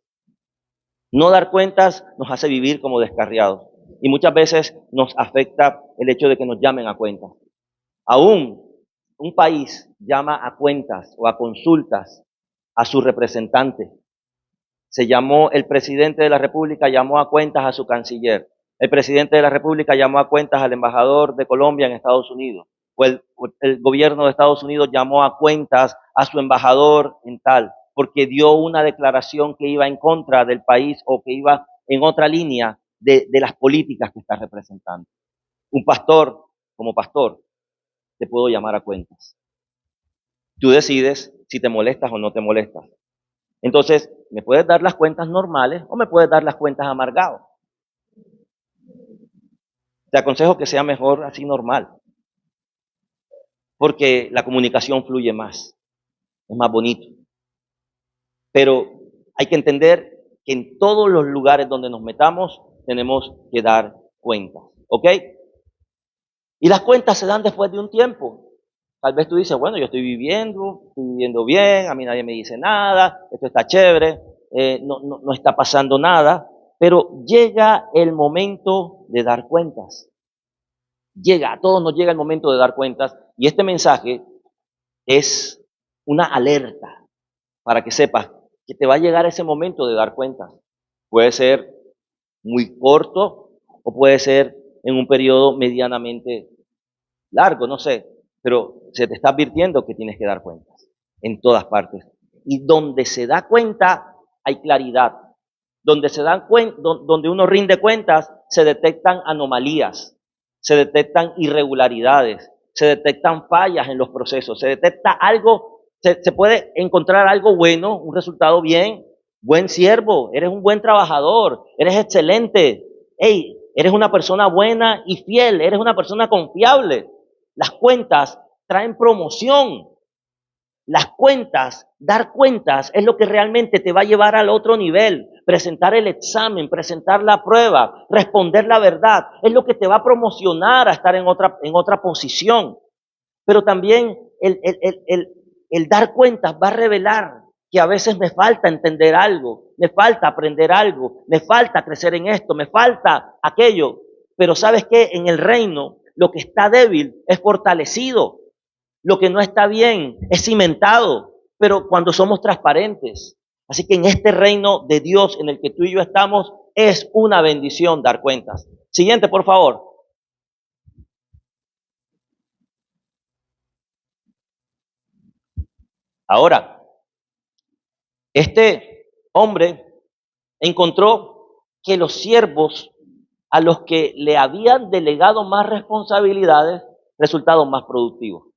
No dar cuentas nos hace vivir como descarriados. Y muchas veces nos afecta el hecho de que nos llamen a cuentas. Aún un país llama a cuentas o a consultas a su representante. El presidente de la República llamó a cuentas a su canciller. El presidente de la República llamó a cuentas al embajador de Colombia en Estados Unidos. O el gobierno de Estados Unidos llamó a cuentas a su embajador en tal, porque dio una declaración que iba en contra del país o que iba en otra línea de las políticas que está representando. Un pastor, como pastor, te puedo llamar a cuentas. Tú decides si te molestas o no te molestas. Entonces, me puedes dar las cuentas normales o me puedes dar las cuentas amargado. Te aconsejo que sea mejor así normal, porque la comunicación fluye más, es más bonito. Pero hay que entender que en todos los lugares donde nos metamos tenemos que dar cuentas, ¿ok? Y las cuentas se dan después de un tiempo. Tal vez tú dices, bueno, yo estoy viviendo bien, a mí nadie me dice nada, esto está chévere, no está pasando nada, pero llega el momento de dar cuentas. A todos nos llega el momento de dar cuentas y este mensaje es una alerta para que sepas que te va a llegar ese momento de dar cuentas. Puede ser muy corto o puede ser en un periodo medianamente largo, no sé, pero se te está advirtiendo que tienes que dar cuentas en todas partes. Y donde se da cuenta hay claridad. Donde uno rinde cuentas se detectan anomalías, se detectan irregularidades, se detectan fallas en los procesos, se detecta algo, se puede encontrar algo bueno, un resultado bien, buen siervo, eres un buen trabajador, eres excelente, hey, eres una persona buena y fiel, eres una persona confiable. Las cuentas traen promoción. Las cuentas, dar cuentas es lo que realmente te va a llevar al otro nivel. Presentar el examen, presentar la prueba, responder la verdad, es lo que te va a promocionar a estar en otra posición. Pero también el dar cuentas va a revelar que a veces me falta entender algo, me falta aprender algo, me falta crecer en esto, me falta aquello. Pero ¿sabes qué? En el reino lo que está débil es fortalecido. Lo que no está bien es cimentado, pero cuando somos transparentes. Así que en este reino de Dios en el que tú y yo estamos, es una bendición dar cuentas. Siguiente, por favor. Ahora, este hombre encontró que los siervos a los que le habían delegado más responsabilidades resultaron más productivos.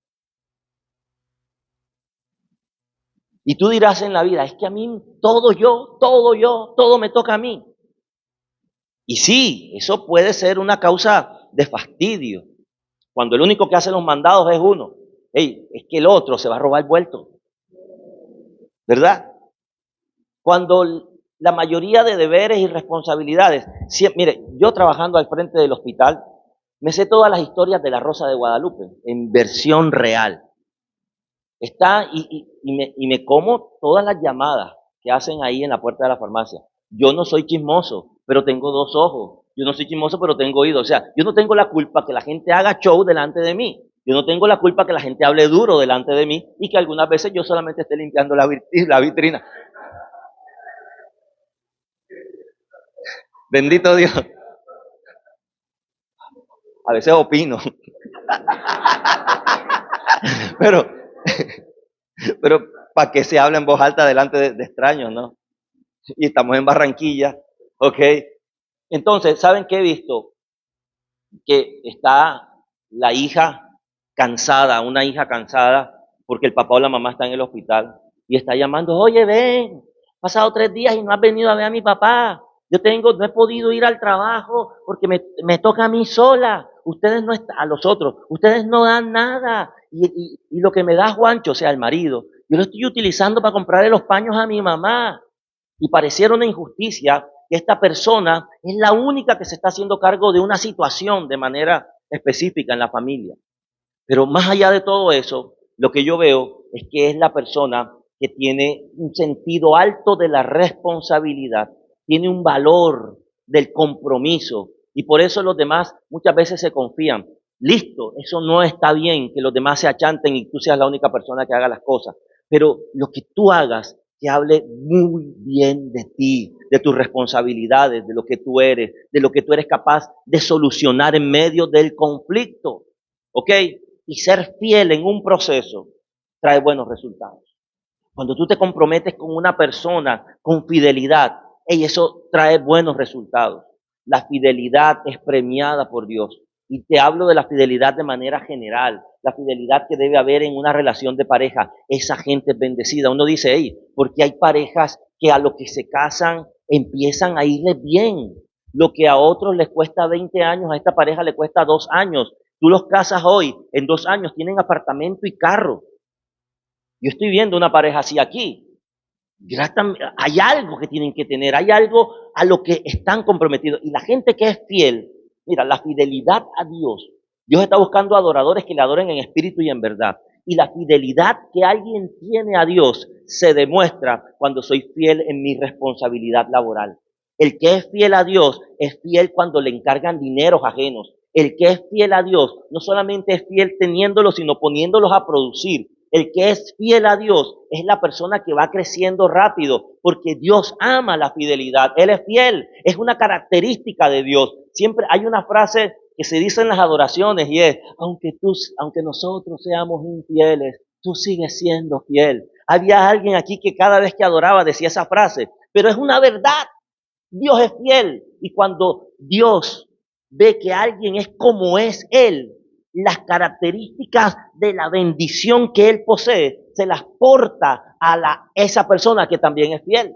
Y tú dirás en la vida, es que a mí todo me toca a mí. Y sí, eso puede ser una causa de fastidio, cuando el único que hace los mandados es uno. Hey, es que el otro se va a robar el vuelto, ¿verdad? Cuando la mayoría de deberes y responsabilidades, mire, yo trabajando al frente del hospital, me sé todas las historias de la Rosa de Guadalupe, en versión real. Está y me como todas las llamadas que hacen ahí en la puerta de la farmacia. Yo no soy chismoso, pero tengo dos ojos. Yo no soy chismoso, pero tengo oídos. O sea, yo no tengo la culpa que la gente haga show delante de mí. Yo no tengo la culpa que la gente hable duro delante de mí y que algunas veces yo solamente esté limpiando la vitrina. Bendito Dios. A veces opino. Pero, pero ¿para qué se habla en voz alta delante de extraños, no? Y estamos en Barranquilla, ¿ok? Entonces, ¿saben qué he visto? Que está la hija cansada, una hija cansada, porque el papá o la mamá está en el hospital y está llamando, oye, ven, pasado 3 días y no has venido a ver a mi papá. No he podido ir al trabajo porque me toca a mí sola. Ustedes no están, a los otros, ustedes no dan nada. Y lo que me da Juancho, o sea, el marido, yo lo estoy utilizando para comprarle los paños a mi mamá. Y pareciera una injusticia que esta persona es la única que se está haciendo cargo de una situación de manera específica en la familia. Pero más allá de todo eso, lo que yo veo es que es la persona que tiene un sentido alto de la responsabilidad, tiene un valor del compromiso y por eso los demás muchas veces se confían. Listo, eso no está bien que los demás se achanten y tú seas la única persona que haga las cosas, pero lo que tú hagas que hable muy bien de ti, de tus responsabilidades, de lo que tú eres, de lo que tú eres capaz de solucionar en medio del conflicto. ¿Ok? Y ser fiel en un proceso trae buenos resultados. Cuando tú te comprometes con una persona con fidelidad, eso trae buenos resultados. La fidelidad es premiada por Dios. Y te hablo de la fidelidad de manera general, la fidelidad que debe haber en una relación de pareja. Esa gente es bendecida. Uno dice, hey, porque hay parejas que a lo que se casan empiezan a irles bien. Lo que a otros les cuesta 20 años, a esta pareja le cuesta 2 años. Tú los casas hoy, en 2 años tienen apartamento y carro. Yo estoy viendo una pareja así aquí. Hay algo que tienen que tener, hay algo a lo que están comprometidos. Y la gente que es fiel, mira, la fidelidad a Dios. Dios está buscando adoradores que le adoren en espíritu y en verdad. Y la fidelidad que alguien tiene a Dios se demuestra cuando soy fiel en mi responsabilidad laboral. El que es fiel a Dios es fiel cuando le encargan dineros ajenos. El que es fiel a Dios no solamente es fiel teniéndolos, sino poniéndolos a producir. El que es fiel a Dios es la persona que va creciendo rápido, porque Dios ama la fidelidad. Él es fiel, es una característica de Dios. Siempre hay una frase que se dice en las adoraciones y es, aunque nosotros seamos infieles, tú sigues siendo fiel. Había alguien aquí que cada vez que adoraba decía esa frase, pero es una verdad. Dios es fiel y cuando Dios ve que alguien es como es Él, las características de la bendición que Él posee se las porta a esa persona que también es fiel.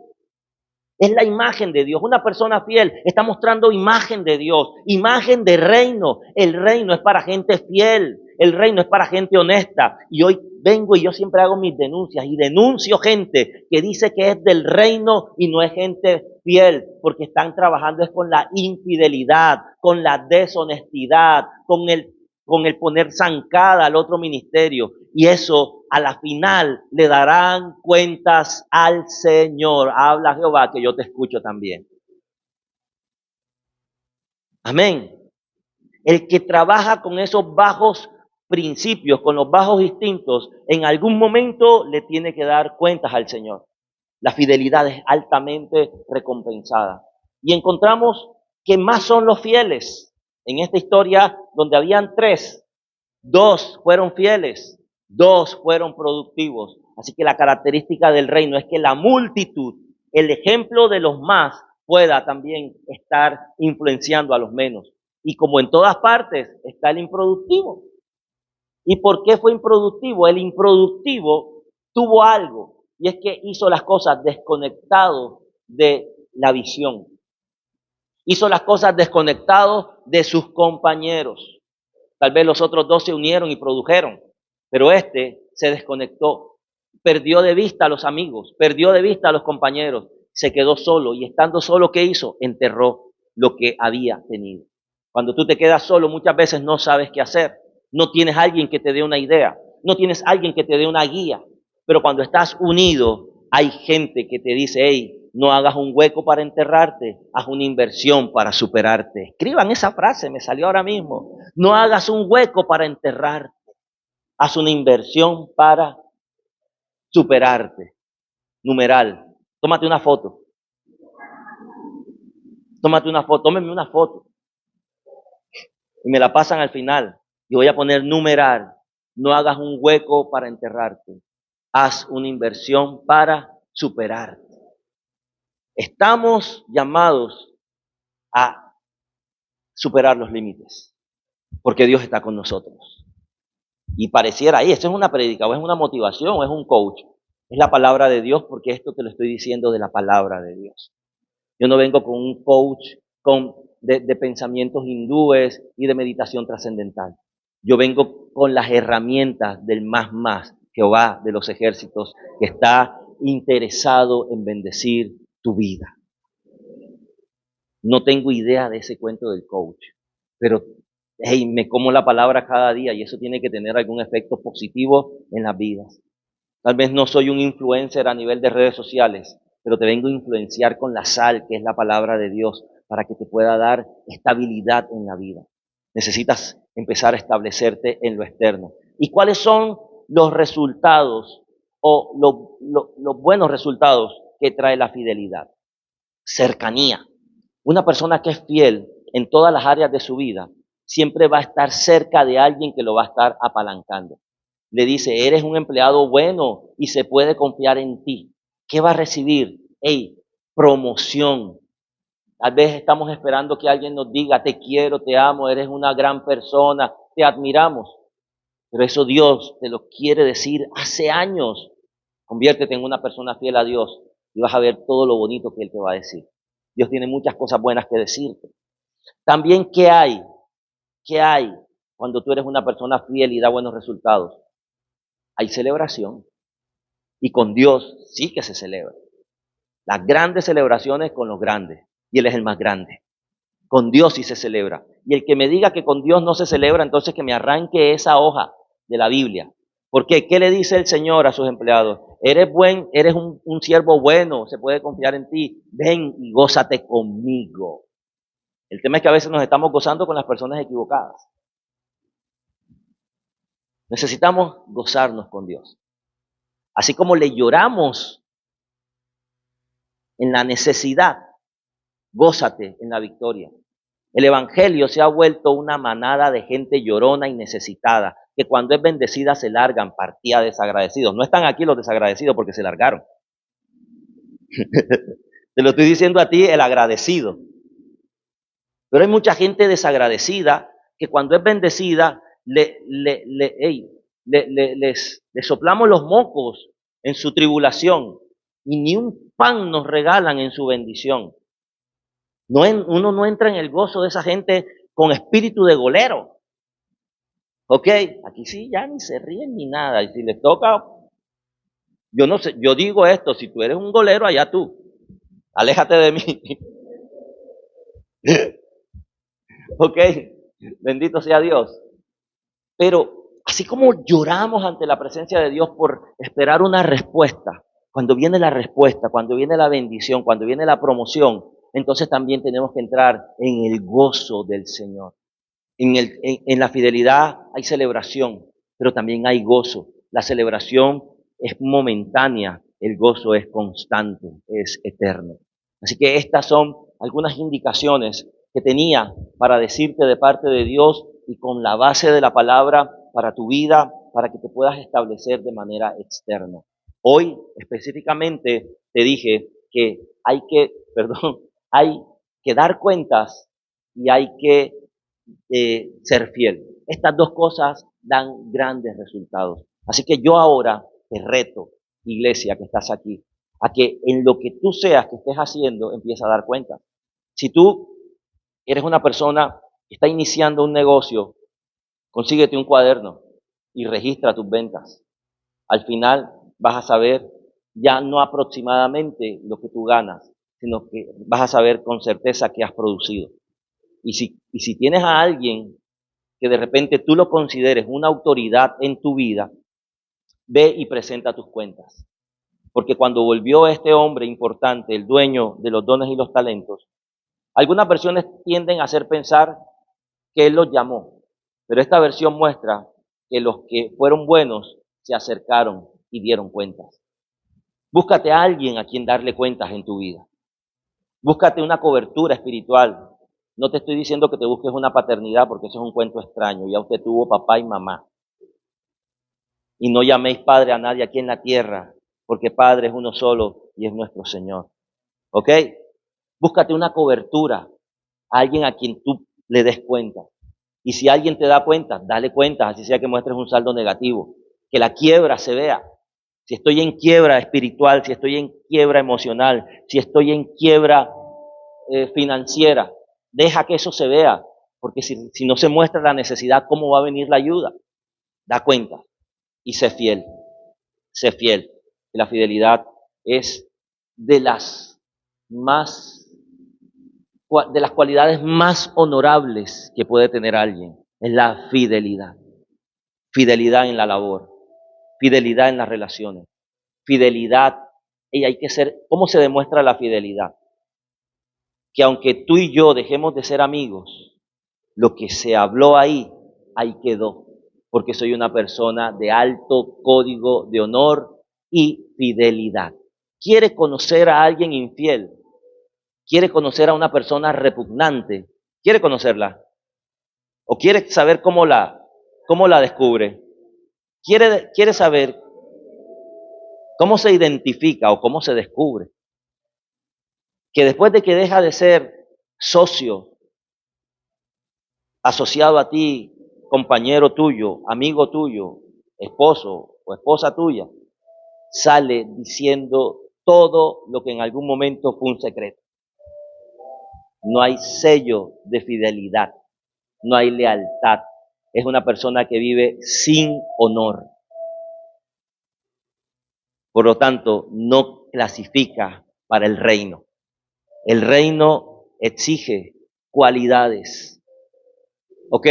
Es la imagen de Dios. Una persona fiel está mostrando imagen de Dios, imagen de reino. El reino es para gente fiel, el reino es para gente honesta. Y hoy vengo y yo siempre hago mis denuncias y denuncio gente que dice que es del reino y no es gente fiel, porque están trabajando es con la infidelidad, con la deshonestidad, con el poner zancada al otro ministerio. Y eso a la final le darán cuentas al Señor. Habla Jehová, que yo te escucho también. Amén. El que trabaja con esos bajos principios, con los bajos instintos, en algún momento le tiene que dar cuentas al Señor. La fidelidad es altamente recompensada. Y encontramos que más son los fieles. En esta historia donde habían 3, 2 fueron fieles, 2 fueron productivos. Así que la característica del reino es que la multitud, el ejemplo de los más, pueda también estar influenciando a los menos. Y como en todas partes está el improductivo. ¿Y por qué fue improductivo? El improductivo tuvo algo, y es que hizo las cosas desconectado de la visión. Hizo las cosas desconectado de sus compañeros. Tal vez los otros 2 se unieron y produjeron, pero este se desconectó. Perdió de vista a los amigos, perdió de vista a los compañeros, se quedó solo, y estando solo, ¿qué hizo? Enterró lo que había tenido. Cuando tú te quedas solo, muchas veces no sabes qué hacer. No tienes alguien que te dé una idea, no tienes alguien que te dé una guía, pero cuando estás unido, hay gente que te dice, hey, no hagas un hueco para enterrarte, haz una inversión para superarte. Escriban esa frase, me salió ahora mismo. No hagas un hueco para enterrarte, haz una inversión para superarte. Numeral, tómate una foto. Tómenme una foto. Y me la pasan al final. Y voy a poner numeral. No hagas un hueco para enterrarte. Haz una inversión para superarte. Estamos llamados a superar los límites, porque Dios está con nosotros. Y pareciera ahí, esto es una prédica, o es una motivación, o es un coach. Es la palabra de Dios, porque esto te lo estoy diciendo de la palabra de Dios. Yo no vengo con un coach de pensamientos hindúes y de meditación trascendental. Yo vengo con las herramientas del más, Jehová de los ejércitos, que está interesado en bendecir tu vida. No tengo idea de ese cuento del coach, pero hey, me como la palabra cada día y eso tiene que tener algún efecto positivo en las vidas. Tal vez no soy un influencer a nivel de redes sociales, pero te vengo a influenciar con la sal, que es la palabra de Dios, para que te pueda dar estabilidad en la vida. Necesitas empezar a establecerte en lo externo. ¿Y cuáles son los resultados o los buenos resultados que trae la fidelidad? Cercanía. Una persona que es fiel en todas las áreas de su vida siempre va a estar cerca de alguien que lo va a estar apalancando. Le dice, eres un empleado bueno y se puede confiar en ti. ¿Qué va a recibir? Hey, promoción. Tal vez estamos esperando que alguien nos diga, te quiero, te amo, eres una gran persona, te admiramos. Pero eso Dios te lo quiere decir hace años. Conviértete en una persona fiel a Dios y vas a ver todo lo bonito que Él te va a decir. Dios tiene muchas cosas buenas que decirte. También, ¿qué hay? ¿Qué hay cuando tú eres una persona fiel y da buenos resultados? Hay celebración. Y con Dios sí que se celebra. Las grandes celebraciones con los grandes. Y Él es el más grande. Con Dios sí se celebra. Y el que me diga que con Dios no se celebra, entonces que me arranque esa hoja de la Biblia. ¿Por qué? ¿Qué le dice el Señor a sus empleados? Eres un siervo bueno, se puede confiar en ti. Ven y gózate conmigo. El tema es que a veces nos estamos gozando con las personas equivocadas. Necesitamos gozarnos con Dios. Así como le lloramos en la necesidad, gózate en la victoria. El evangelio se ha vuelto una manada de gente llorona y necesitada, que cuando es bendecida se largan partida desagradecidos. No están aquí los desagradecidos porque se largaron. Te lo estoy diciendo a ti, el agradecido. Pero hay mucha gente desagradecida que cuando es bendecida les soplamos los mocos en su tribulación y ni un pan nos regalan en su bendición. Uno no entra en el gozo de esa gente con espíritu de golero. ¿Ok? Aquí sí ya ni se ríen ni nada. Y si les toca, yo no sé, yo digo esto, si tú eres un golero, allá tú. Aléjate de mí. ¿Ok? Bendito sea Dios. Pero así como lloramos ante la presencia de Dios por esperar una respuesta, cuando viene la respuesta, cuando viene la bendición, cuando viene la promoción, entonces también tenemos que entrar en el gozo del Señor. En la fidelidad hay celebración, pero también hay gozo. La celebración es momentánea, el gozo es constante, es eterno. Así que estas son algunas indicaciones que tenía para decirte de parte de Dios y con la base de la palabra para tu vida, para que te puedas establecer de manera externa. Hoy específicamente te dije que hay que dar cuentas y hay que ser fiel. Estas dos cosas dan grandes resultados. Así que yo ahora te reto, iglesia que estás aquí, a que en lo que tú seas que estés haciendo, empieza a dar cuenta. Si tú eres una persona que está iniciando un negocio, consíguete un cuaderno y registra tus ventas. Al final vas a saber ya no aproximadamente lo que tú ganas, sino que vas a saber con certeza qué has producido. Y si tienes a alguien que de repente tú lo consideres una autoridad en tu vida, ve y presenta tus cuentas. Porque cuando volvió este hombre importante, el dueño de los dones y los talentos, algunas versiones tienden a hacer pensar que él los llamó, pero esta versión muestra que los que fueron buenos se acercaron y dieron cuentas. Búscate a alguien a quien darle cuentas en tu vida. Búscate una cobertura espiritual. No te estoy diciendo que te busques una paternidad porque eso es un cuento extraño. Ya usted tuvo papá y mamá. Y no llaméis padre a nadie aquí en la tierra, porque Padre es uno solo y es nuestro Señor. ¿Ok? Búscate una cobertura, a alguien a quien tú le des cuenta. Y si alguien te da cuenta, dale cuenta, así sea que muestres un saldo negativo. Que la quiebra se vea. Si estoy en quiebra espiritual, si estoy en quiebra emocional, si estoy en quiebra financiera, deja que eso se vea. Porque si no se muestra la necesidad, ¿cómo va a venir la ayuda? Da cuenta y sé fiel. Sé fiel. La fidelidad es de las cualidades más honorables que puede tener alguien. Es la fidelidad. Fidelidad en la labor, fidelidad en las relaciones, fidelidad. Y hay que ser, ¿cómo se demuestra la fidelidad? Que aunque tú y yo dejemos de ser amigos, lo que se habló ahí quedó. Porque soy una persona de alto código de honor y fidelidad. ¿Quiere conocer a alguien infiel? ¿Quiere conocer a una persona repugnante? ¿Quiere conocerla? ¿O quiere saber cómo la descubre? ¿Quiere saber cómo se identifica o cómo se descubre? Que después de que deja de ser socio, asociado a ti, compañero tuyo, amigo tuyo, esposo o esposa tuya, sale diciendo todo lo que en algún momento fue un secreto. No hay sello de fidelidad, no hay lealtad. Es una persona que vive sin honor. Por lo tanto, no clasifica para el reino. El reino exige cualidades. ¿Ok?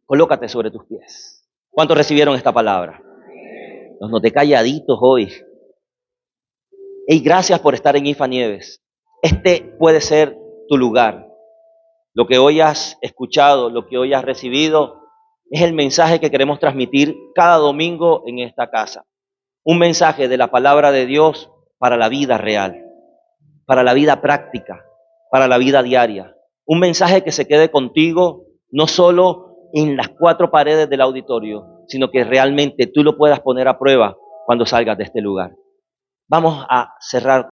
Colócate sobre tus pies. ¿Cuántos recibieron esta palabra? Los noté calladitos hoy. Y gracias por estar en IFA Nieves. Este puede ser tu lugar. Lo que hoy has escuchado, lo que hoy has recibido, es el mensaje que queremos transmitir cada domingo en esta casa. Un mensaje de la palabra de Dios para la vida real, para la vida práctica, para la vida diaria. Un mensaje que se quede contigo no solo en las cuatro paredes del auditorio, sino que realmente tú lo puedas poner a prueba cuando salgas de este lugar. Vamos a cerrar